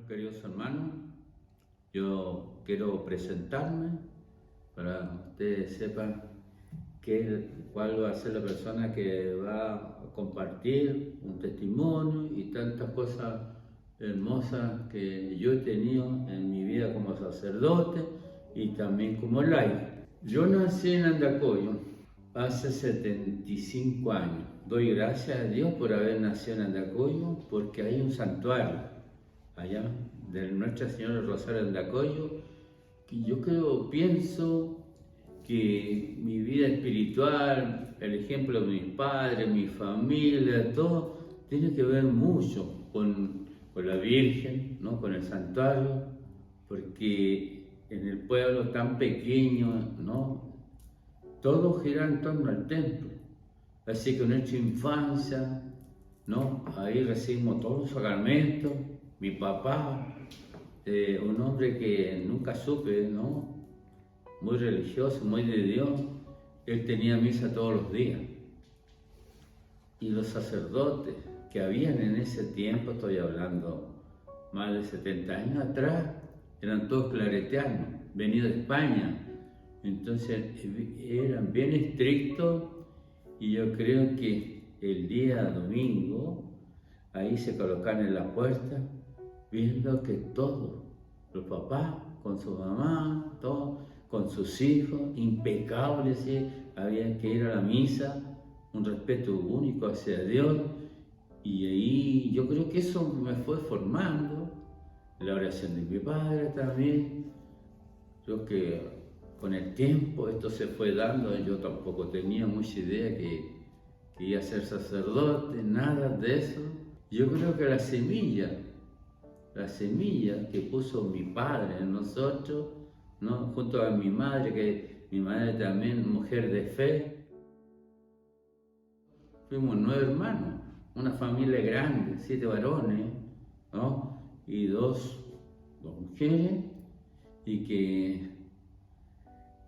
Queridos hermanos, yo quiero presentarme para que ustedes sepan cuál va a ser la persona que va a compartir un testimonio y tantas cosas hermosas que yo he tenido en mi vida como sacerdote y también como laico. Yo nací en Andacollo hace 75 años. Doy gracias a Dios por haber nacido en Andacollo porque hay un santuario allá de Nuestra Señora del Rosario de Andacollo, que yo pienso que mi vida espiritual, el ejemplo de mis padres, mi familia, todo tiene que ver mucho con la Virgen, ¿no? Con el santuario, porque en el pueblo tan pequeño, ¿no? Todo gira en torno al templo. Así que nuestra infancia, ¿no? Ahí recibimos todos los sacramentos. Mi papá, un hombre que nunca supe, ¿no? Muy religioso, muy de Dios, él tenía misa todos los días. Y los sacerdotes que habían en ese tiempo, estoy hablando más de 70 años atrás, eran todos claretianos, venidos de España. Entonces eran bien estrictos y yo creo que el día domingo ahí se colocaban en la puerta viendo que todos, los papás con su mamá, todos con sus hijos, impecables, ¿sí? Había que ir a la misa, un respeto único hacia Dios, y ahí yo creo que eso me fue formando, la oración de mi padre también. Creo que con el tiempo esto se fue dando, yo tampoco tenía mucha idea que iba a ser sacerdote, nada de eso. Yo creo que la semilla que puso mi padre en nosotros, ¿no? Junto a mi madre, que mi madre también, mujer de fe. Fuimos 9 hermanos, una familia grande, 7 varones, ¿no? Y dos mujeres, y que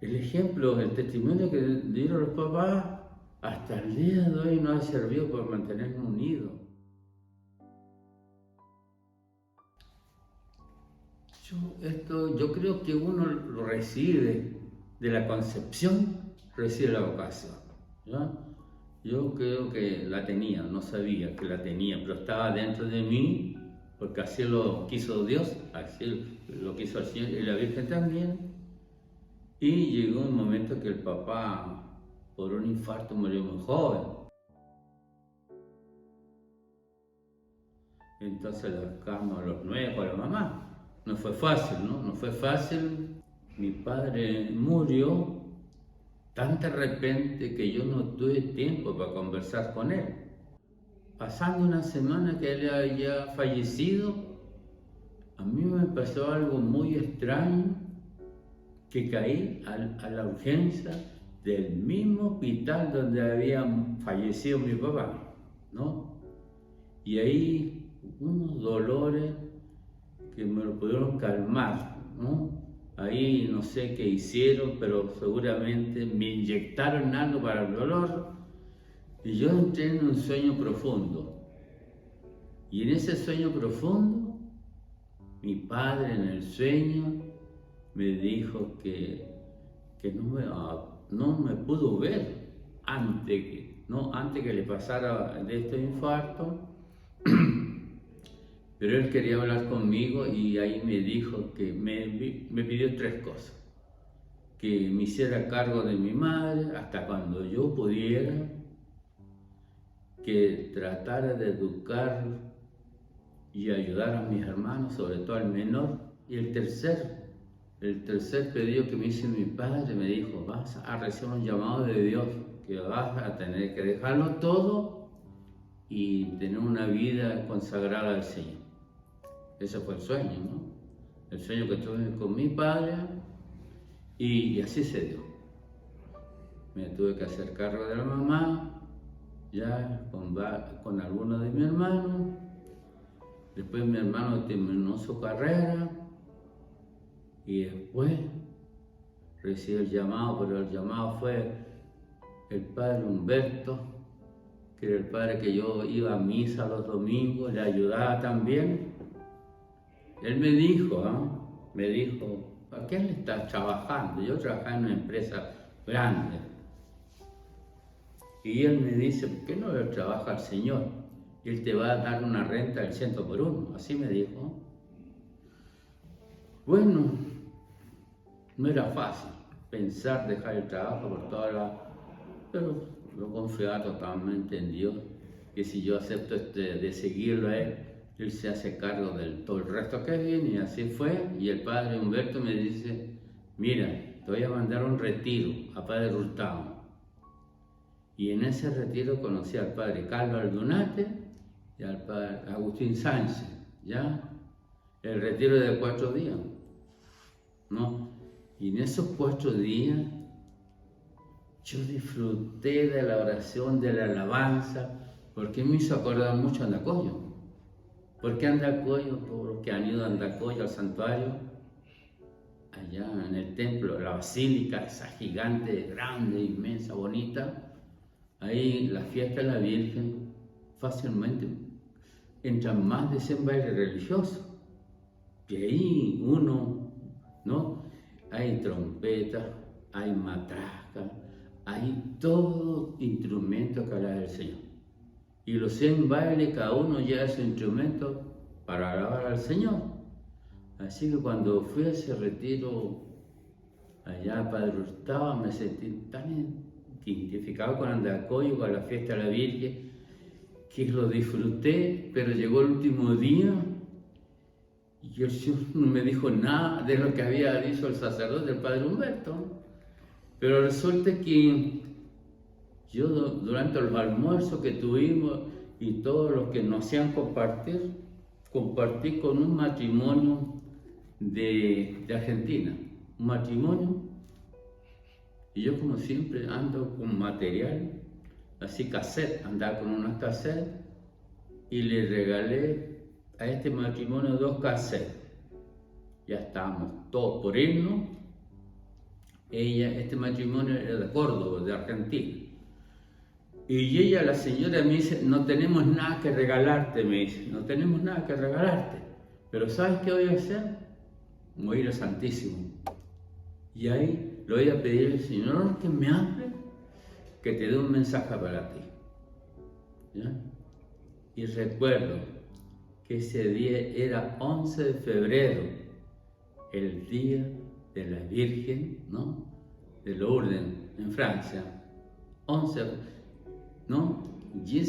el ejemplo, el testimonio que dieron los papás, hasta el día de hoy nos ha servido para mantenernos unidos. Yo creo que uno lo recibe de la concepción, recibe la vocación, ¿ya? Yo creo que la tenía, no sabía que la tenía, pero estaba dentro de mí, porque así lo quiso Dios, así lo quiso el Señor y la Virgen también. Y llegó un momento que el papá, por un infarto, murió muy joven. Entonces le buscamos a los 9 con la mamá. No fue fácil, ¿no? No fue fácil. Mi padre murió tan de repente que yo no tuve tiempo para conversar con él. Pasando una semana que él había fallecido, a mí me pasó algo muy extraño, que caí a la urgencia del mismo hospital donde había fallecido mi papá, ¿no? Y ahí unos dolores que me lo pudieron calmar, ¿no? Ahí no sé qué hicieron, pero seguramente me inyectaron algo para el dolor y yo entré en un sueño profundo. Y en ese sueño profundo, mi padre en el sueño me dijo que no me pudo ver antes que le pasara de este infarto. Pero él quería hablar conmigo y ahí me dijo que me pidió 3 cosas. Que me hiciera cargo de mi madre hasta cuando yo pudiera, que tratara de educar y ayudar a mis hermanos, sobre todo al menor. Y el tercer pedido que me hizo mi padre, me dijo: vas a recibir un llamado de Dios, que vas a tener que dejarlo todo y tener una vida consagrada al Señor. Ese fue el sueño, ¿no? El sueño que tuve con mi padre, y así se dio. Me tuve que hacer cargo de la mamá, ya con algunos de mis hermanos. Después mi hermano terminó su carrera y después recibió el llamado, pero el llamado fue el padre Humberto, que era el padre que yo iba a misa los domingos, le ayudaba también. él me dijo, ¿a qué él está trabajando? Yo trabajaba en una empresa grande. Y él me dice, ¿por qué no le trabaja al Señor? Él te va a dar una renta del 100 por 1, así me dijo. Bueno, no era fácil pensar dejar el trabajo por toda la... Pero yo confiaba totalmente en Dios, que si yo acepto de seguirlo a Él se hace cargo de todo el resto que viene, y así fue. Y el padre Humberto me dice, mira, te voy a mandar un retiro a Padre Hurtado. Y en ese retiro conocí al padre Carlos Aldunate y al padre Agustín Sánchez, ¿ya? El retiro de 4 días, ¿no? Y en esos 4 días yo disfruté de la oración, de la alabanza, porque me hizo acordar mucho a Andacollo. ¿Por qué Andacollo? Todos los que han ido a Andacollo, al santuario, allá en el templo, la basílica, esa gigante, grande, inmensa, bonita, ahí la fiesta de la Virgen, fácilmente entran más de 100 bailes religiosos. Y ahí uno, ¿no? Hay trompetas, hay matrasca, hay todo instrumento que habla del Señor. Y los 100 bailes, cada uno lleva su instrumento para alabar al Señor. Así que cuando fui a ese retiro allá a Padre Hurtado, me sentí tan identificado con Andacollo, con la fiesta de la Virgen, que lo disfruté, pero llegó el último día y el Señor no me dijo nada de lo que había dicho el sacerdote, el padre Humberto. Pero resulta que yo durante los almuerzos que tuvimos y todos los que nos hacían compartí con un matrimonio de Argentina, un matrimonio. Y yo como siempre ando con material, así cassette, andaba con unas cassettes y le regalé a este matrimonio 2 cassettes. Ya estábamos todos por irnos. Este matrimonio era de Córdoba, de Argentina. Y ella, la señora, me dice, no tenemos nada que regalarte, me dice, no tenemos nada que regalarte. Pero ¿sabes qué voy a hacer? Voy a ir al Santísimo. Y ahí le voy a pedir al Señor que me hable, que te dé un mensaje para ti. ¿Ya? Y recuerdo que ese día era 11 de febrero, el día de la Virgen, ¿no? De Lourdes, en Francia. 11, ¿no? Y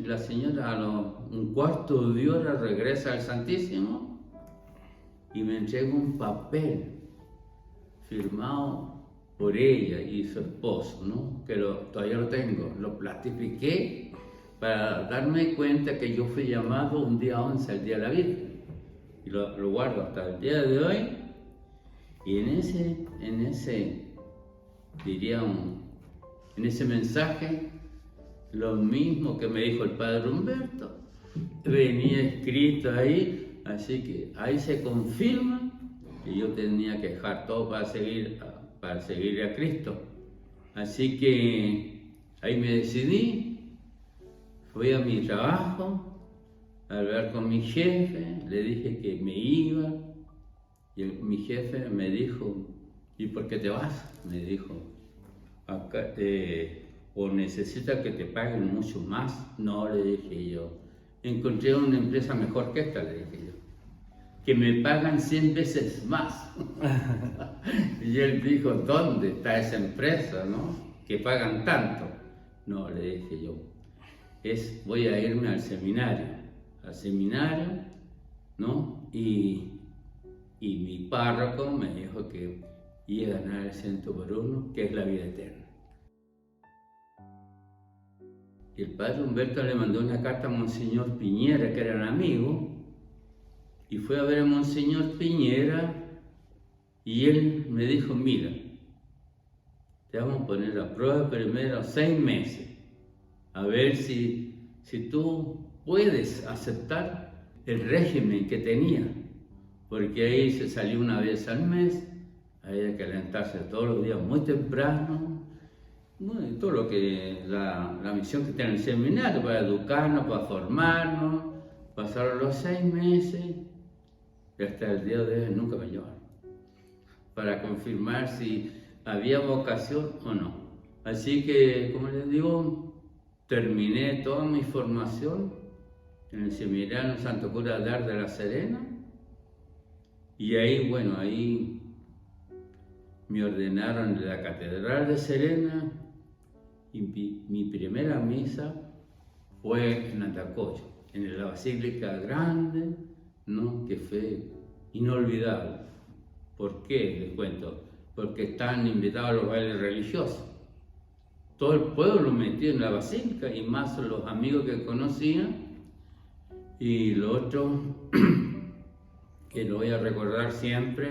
la señora a un cuarto de hora regresa al Santísimo y me entrega un papel firmado por ella y su esposo, ¿no? Que todavía lo tengo, lo plastifiqué para darme cuenta que yo fui llamado un día 11, el día de la Virgen, y lo guardo hasta el día de hoy. Y en ese mensaje, lo mismo que me dijo el padre Humberto, venía escrito ahí, así que ahí se confirma que yo tenía que dejar todo para seguir a Cristo. Así que ahí me decidí, fui a mi trabajo, a hablar con mi jefe, le dije que me iba, y mi jefe me dijo, ¿y por qué te vas? Me dijo, acá, o necesitas que te paguen mucho más. No, le dije yo, encontré una empresa mejor que esta, le dije yo, que me pagan 100 veces más. Y él dijo, ¿dónde está esa empresa, no? Que pagan tanto. No, le dije yo, voy a irme al seminario, ¿no? Y mi párroco me dijo que iba a ganar el 100 por 1, que es la vida eterna. Y el padre Humberto le mandó una carta a Monseñor Piñera, que era un amigo, y fue a ver a Monseñor Piñera, y él me dijo, mira, te vamos a poner a prueba primero 6 meses, a ver si tú puedes aceptar el régimen que tenía, porque ahí se salió una vez al mes, había que alentarse todos los días muy temprano, bueno, todo lo que la misión que tiene el seminario, para educarnos, para formarnos, pasaron los 6 meses, y hasta el día de hoy nunca me llamaron para confirmar si había vocación o no. Así que, como les digo, terminé toda mi formación en el Seminario Santo Cura Dar de la Serena, y ahí, bueno, ahí me ordenaron en la Catedral de Serena, y mi primera misa fue en Andacollo, en la Basílica Grande, ¿no? Que fue inolvidable. ¿Por qué? Les cuento. Porque están invitados a los bailes religiosos. Todo el pueblo metido en la basílica, y más los amigos que conocía. Y lo otro, que lo voy a recordar siempre,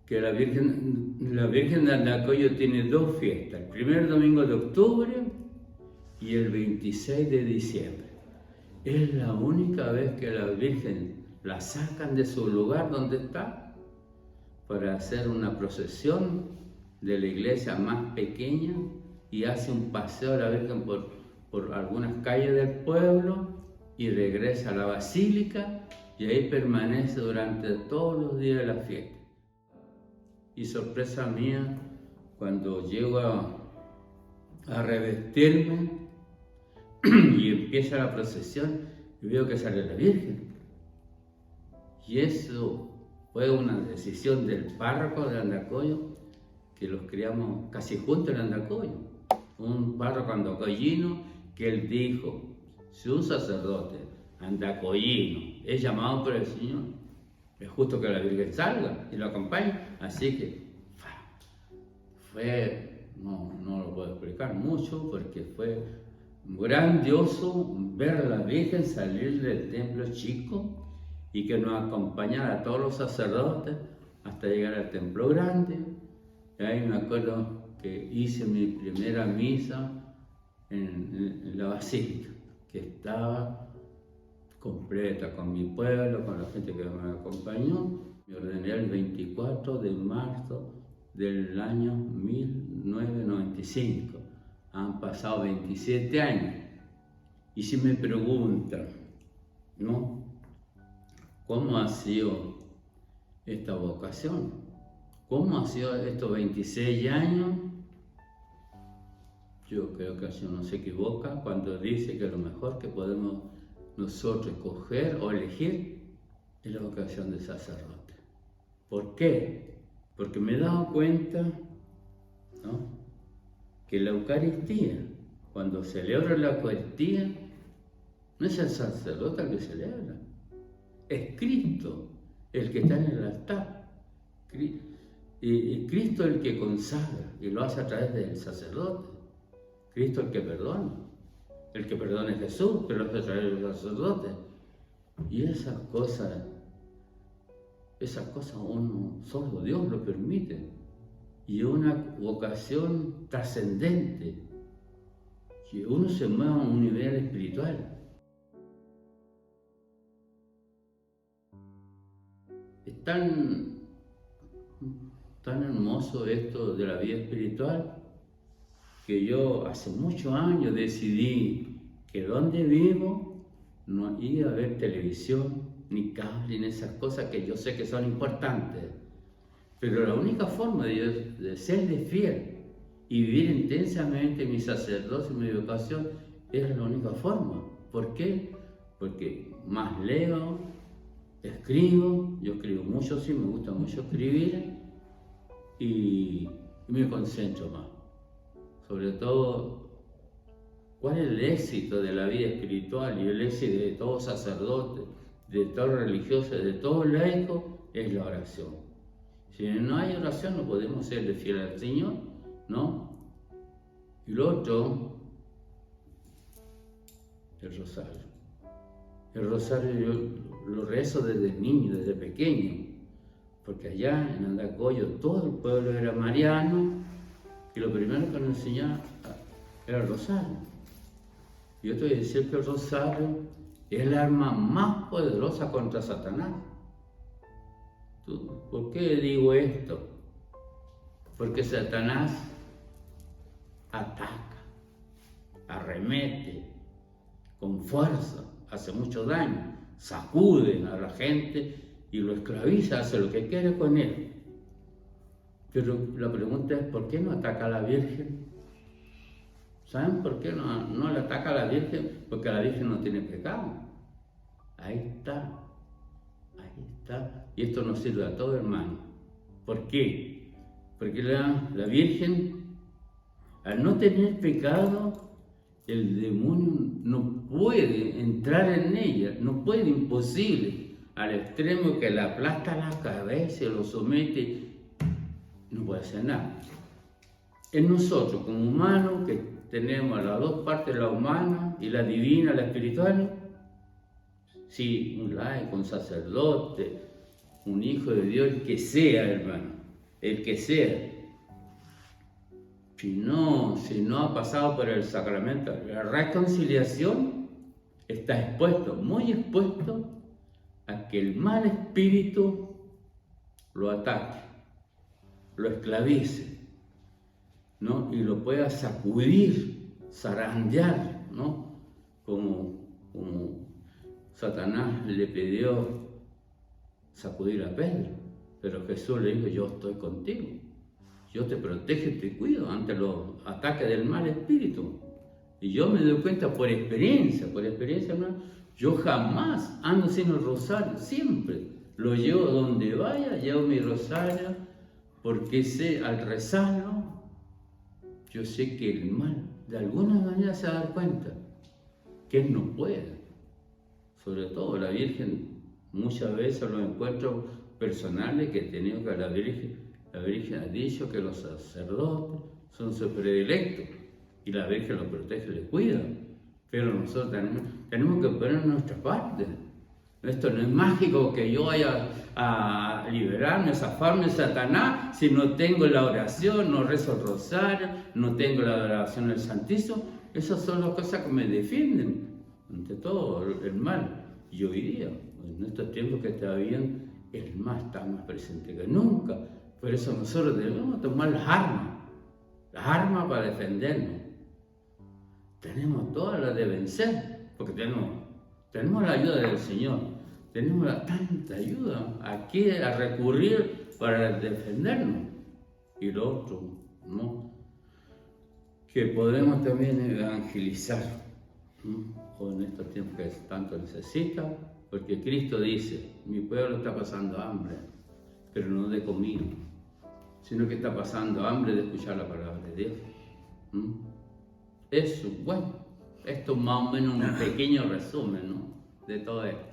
que la Virgen de Andacollo tiene dos fiestas, el primer domingo de octubre y el 26 de diciembre. Es la única vez que la Virgen la sacan de su lugar donde está para hacer una procesión de la iglesia más pequeña, y hace un paseo a la Virgen por algunas calles del pueblo y regresa a la basílica, y ahí permanece durante todos los días de la fiesta. Y sorpresa mía, cuando llego a revestirme y empieza la procesión, y veo que sale la Virgen. Y eso fue una decisión del párroco de Andacollo, que los criamos casi juntos en Andacollo. Un párroco andacoyino que él dijo: si un sacerdote andacoyino es llamado por el Señor, es justo que la Virgen salga y lo acompañe. Así que no lo puedo explicar mucho, porque fue grandioso ver a la Virgen salir del templo chico y que nos acompañara a todos los sacerdotes hasta llegar al templo grande. Y ahí me acuerdo que hice mi primera misa en la basílica, que estaba completa con mi pueblo, con la gente que me acompañó. Me ordené el 24 de marzo del año 1995. Han pasado 27 años. Y si me preguntan, ¿no?, ¿cómo ha sido esta vocación? ¿Cómo ha sido estos 26 años? Yo creo que así uno se equivoca cuando dice que lo mejor que podemos nosotros escoger o elegir es la vocación de sacerdote. ¿Por qué? Porque me he dado cuenta, ¿no?, que la Eucaristía, cuando celebro la Eucaristía, no es el sacerdote el que celebra, es Cristo el que está en el altar. Y Cristo el que consagra, y lo hace a través del sacerdote. Cristo el que perdona. El que perdona es Jesús, pero lo hace a través del sacerdote. Y esas cosas solo Dios lo permite. Y una vocación trascendente, que uno se mueva a un nivel espiritual. Es tan hermoso esto de la vida espiritual, que yo hace muchos años decidí que donde vivo no iba a ver televisión, ni cable, ni esas cosas que yo sé que son importantes. Pero la única forma de serle fiel y vivir intensamente mi sacerdocio y mi vocación es la única forma. ¿Por qué? Porque más leo, escribo, yo escribo mucho, sí, me gusta mucho escribir, y me concentro más. Sobre todo, ¿cuál es el éxito de la vida espiritual y el éxito de todo sacerdote, de todo religioso, de todo laico? Es la oración. Si no hay oración, no podemos serle fiel al Señor, ¿no? Y lo otro, el rosario. El rosario yo lo rezo desde niño, desde pequeño, porque allá en Andacollo todo el pueblo era mariano, y lo primero que nos enseñaba era el rosario. Yo te voy a decir que el rosario es el arma más poderosa contra Satanás. ¿Por qué digo esto? Porque Satanás ataca, arremete con fuerza, hace mucho daño. sacude a la gente y lo esclaviza, hace lo que quiere con él. Pero la pregunta es, ¿por qué no ataca a la Virgen? ¿Saben por qué no le ataca a la Virgen? Porque la Virgen no tiene pecado. Ahí está. Y esto nos sirve a todo, hermano. ¿Por qué? Porque la Virgen, al no tener pecado, el demonio no puede entrar en ella, no puede, imposible, al extremo que le aplasta la cabeza y lo somete, no puede hacer nada. En nosotros, como humanos, que tenemos las dos partes, la humana y la divina, la espiritual, sí, un laico, un sacerdote, un hijo de Dios, el que sea, hermano, el que sea. Si no ha pasado por el sacramento de la reconciliación, está expuesto, muy expuesto, a que el mal espíritu lo ataque, lo esclavice, ¿no? Y lo pueda sacudir, zarandear, ¿no? Como Satanás le pidió sacudir a Pedro, pero Jesús le dijo, yo estoy contigo. Yo te protejo y te cuido ante los ataques del mal espíritu. Y yo me doy cuenta por experiencia, hermano, yo jamás ando sin el rosario, siempre lo llevo donde vaya, llevo mi rosario, porque sé, al rezarlo, yo sé que el mal, de alguna manera se va a dar cuenta que él no puede. Sobre todo la Virgen, muchas veces los encuentros personales que he tenido con la Virgen ha dicho que los sacerdotes son sus predilectos y la Virgen los protege y les cuida. Pero nosotros tenemos que poner nuestra parte. Esto no es mágico que yo vaya a liberarme, a zafarme de Satanás si no tengo la oración, no rezo el rosario, no tengo la adoración del Santísimo. Esas son las cosas que me defienden ante todo el mal. Y hoy día, en estos tiempos que todavía el mal está más presente que nunca. Por eso nosotros debemos tomar las armas para defendernos. Tenemos todas las de vencer, porque tenemos la ayuda del Señor, tenemos tanta ayuda aquí a recurrir para defendernos. Y lo otro, ¿no? Que podemos también evangelizar, ¿no? En estos tiempos que tanto necesita, porque Cristo dice, mi pueblo está pasando hambre, pero no de comida, sino que está pasando hambre de escuchar la palabra de Dios. Eso, bueno, esto es más o menos un pequeño resumen, ¿no? De todo esto.